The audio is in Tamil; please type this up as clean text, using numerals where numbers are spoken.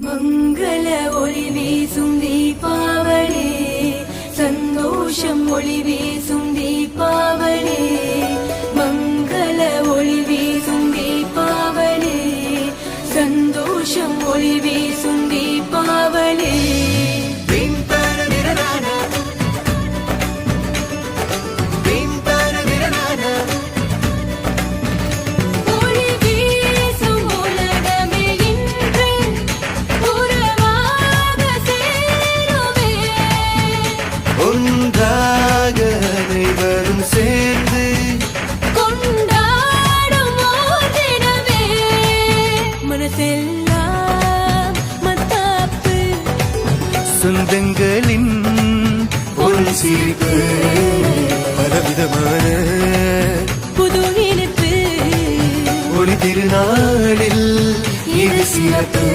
மங்கள ஒளி வீசும் தீபாவளி, சந்தோஷம் ஒளி வீசும் தீபாவளி. மங்கள ஒளி வீசும் தீபாவளி, சந்தோஷம் ஒளி வீசும் தீபாவளி. ஒன்றாக அனைவரும் சேர்ந்து கொண்டாடும் தினமே, மனசெல்லாம் மத்தாப்பு, சொந்தங்களின் ஒரு சிரிப்பு, பலவிதமான புது இனிப்பு, ஒளி திருநாளில் இது சிறப்பு.